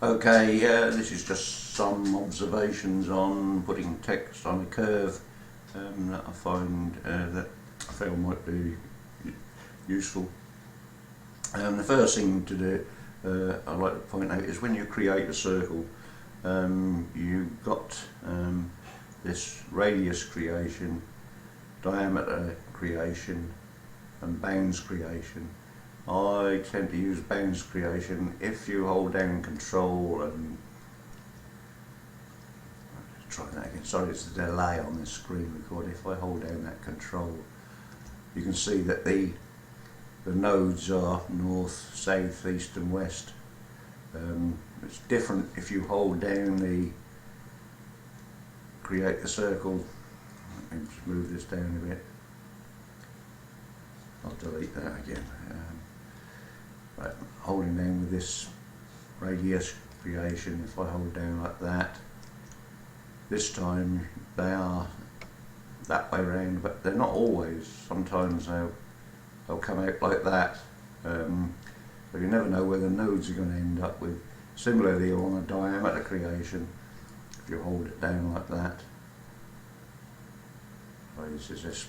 Okay, this is just some observations on putting text on a curve that I find that I feel might be useful. The first thing to do, I'd like to point out, is when you create a circle, you've got this radius creation, diameter creation and bounds creation. I tend to use bounds creation. If you hold down control and try that again, sorry, it's the delay on this screen record. If I hold down that control, you can see that the nodes are north, south, east and west. It's different if you hold down the create the circle. Let me just move this down a bit. I'll delete that again. Right, holding down with this radius creation, if I hold down like that, this time they are that way around, but they're not always. Sometimes they'll come out like that. So you never know where the nodes are going to end up with. Similarly on a diameter creation, if you hold it down like that, this is this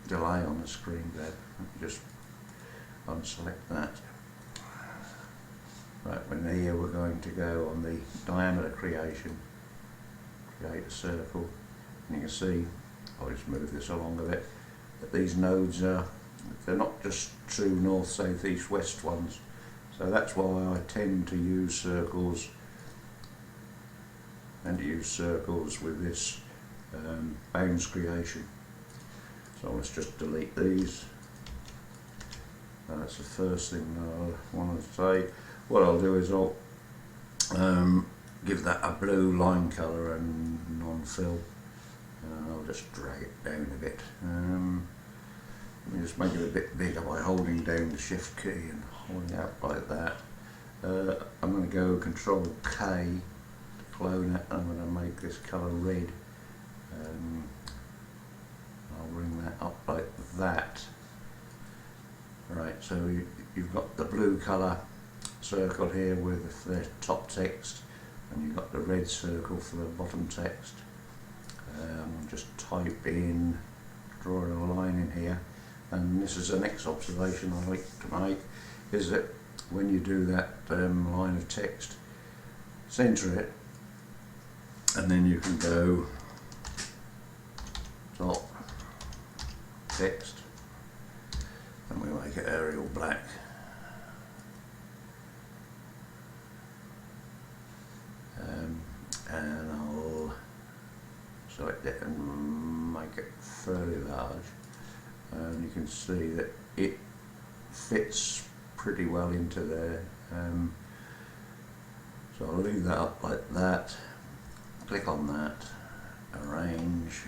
delay on the screen there. Just unselect that. Right, when here we're going to go on the diameter creation, create a circle, and you can see, I'll just move this along a bit, that these nodes they're not just true north, south, east, west ones. So that's why I tend to use circles with this bounds creation. So let's just delete these. That's the first thing I want to say. What I'll do is I'll give that a blue line colour and non-fill. I'll just drag it down a bit. Let me just make it a bit bigger by holding down the shift key and holding it up like that. I'm going to go Control K to clone it, and I'm going to make this colour red. I'll bring that up like that. Right, so you've got the blue colour circle here with the top text, and you've got the red circle for the bottom text. Just type in, draw a line in here, and this is the next observation I like to make, is that when you do that line of text, centre it, and then you can go top text, and we make it Arial black. And I'll select it and make it fairly large, and you can see that it fits pretty well into there. So I'll leave that up like that, click on that, arrange,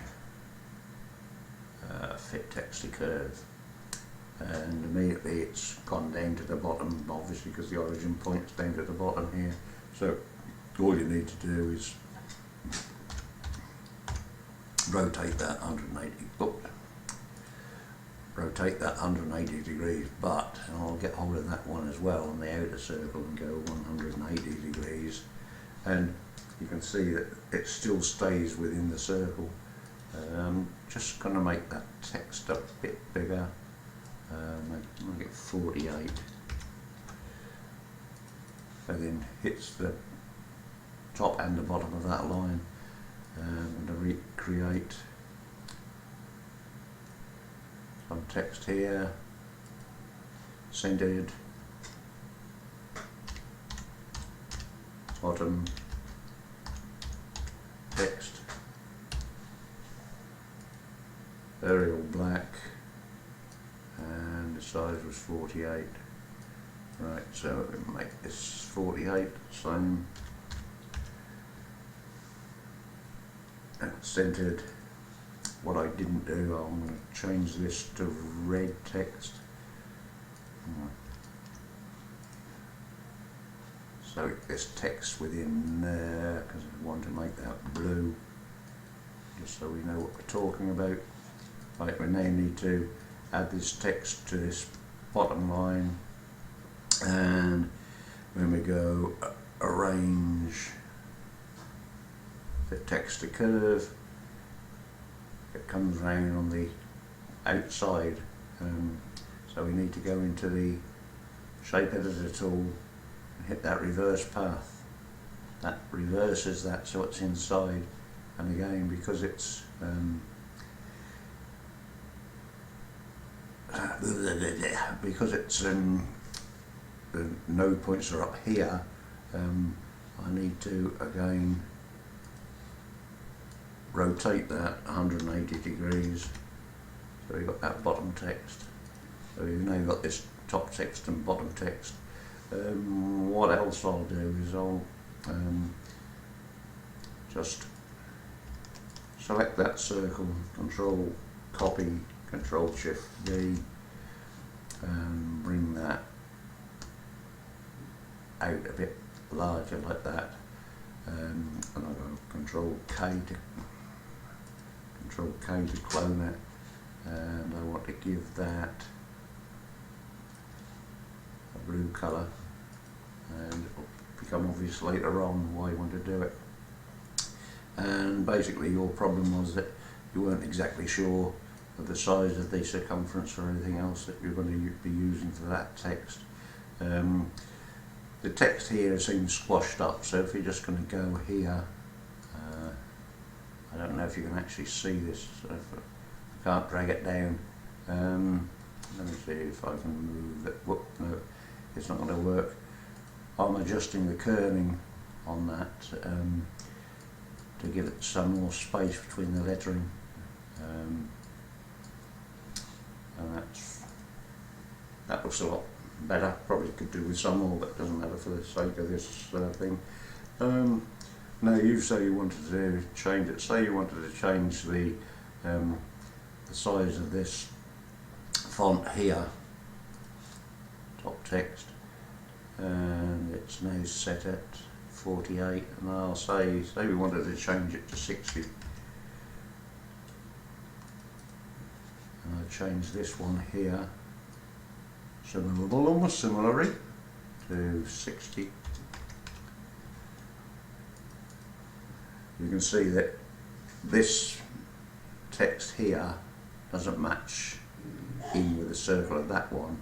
fit text to curve, and immediately it's gone down to the bottom, obviously because the origin point's down to the bottom here. So all you need to do is rotate that 180 degrees, but I'll get hold of that one as well on the outer circle and go 180 degrees, and you can see that it still stays within the circle. Just going to make that text a bit bigger, make it 48, and then hits the top and the bottom of that line. I'm going to recreate some text here, centered, bottom text, Arial black, and the size was 48. Right, so we make this 48, same, and centered. What I didn't do, I'm going to change this to red text. So there's text within there, because I want to make that blue, just so we know what we're talking about. Right, we now need to add this text to this bottom line, and when we go arrange the text to curve. It comes round on the outside, so we need to go into the shape editor tool and hit that reverse path. That reverses that so it's inside, and again because it's the node points are up here, I need to again rotate that 180 degrees, so we've got that bottom text. So we've now got this top text and bottom text. What else I'll do is I'll just select that circle, Control copy, Control Shift V, and bring that out a bit larger like that, and I'll go Control K to clone it, and I want to give that a blue colour, and it will become obvious later on why you want to do it. And basically your problem was that you weren't exactly sure of the size of the circumference or anything else that you're going to be using for that text. The text here seems squashed up, so if you're just going to go here, I don't know if you can actually see this, so if I can't drag it down. Let me see if I can move that. Whoop, no, it's not going to work. I'm adjusting the kerning on that to give it some more space between the lettering, and that looks a lot better. Probably could do with some more, but it doesn't matter for the sake of this thing. Now you say you wanted to change it. Say you wanted to change the size of this font here, top text, and it's now set at 48, and I'll say we wanted to change it to 60, and I'll change this one here similarly to 60. You can see that this text here doesn't match in with the circle of that one,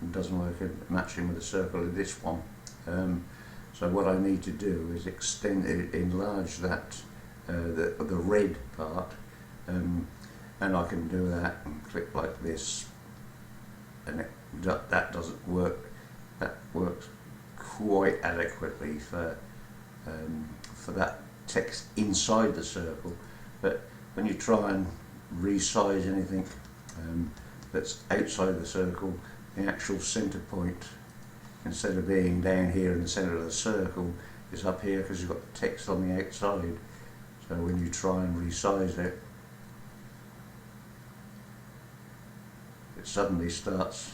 and doesn't work matching with the circle of this one. So what I need to do is enlarge that, the red part, and I can do that and click like this, and that doesn't work. That works quite adequately for that text inside the circle, but when you try and resize anything that's outside the circle, the actual center point, instead of being down here in the center of the circle, is up here because you've got the text on the outside. So when you try and resize it, it suddenly starts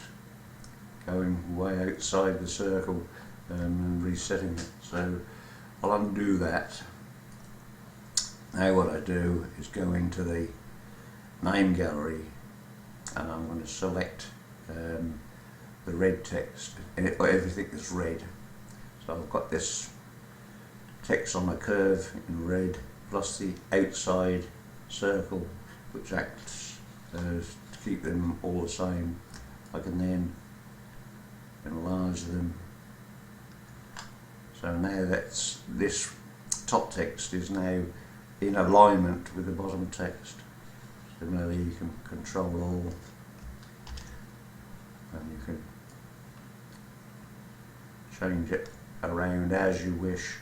going way outside the circle and resetting it. So I'll undo that. Now what I do is go into the name gallery, and I'm going to select the red text, everything is red. So I've got this text on a curve in red, plus the outside circle, which acts to keep them all the same. I can then enlarge them. So now this top text is now in alignment with the bottom text. Similarly, you can control all, and you can change it around as you wish,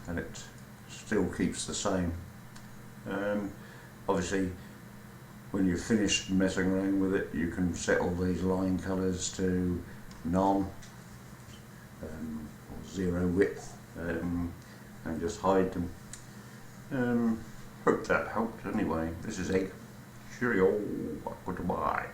and it still keeps the same. Obviously, when you've finished messing around with it, you can set all these line colours to none, or zero width, and just hide them. Hope that helped anyway. This is Egg. Cheerio. Goodbye.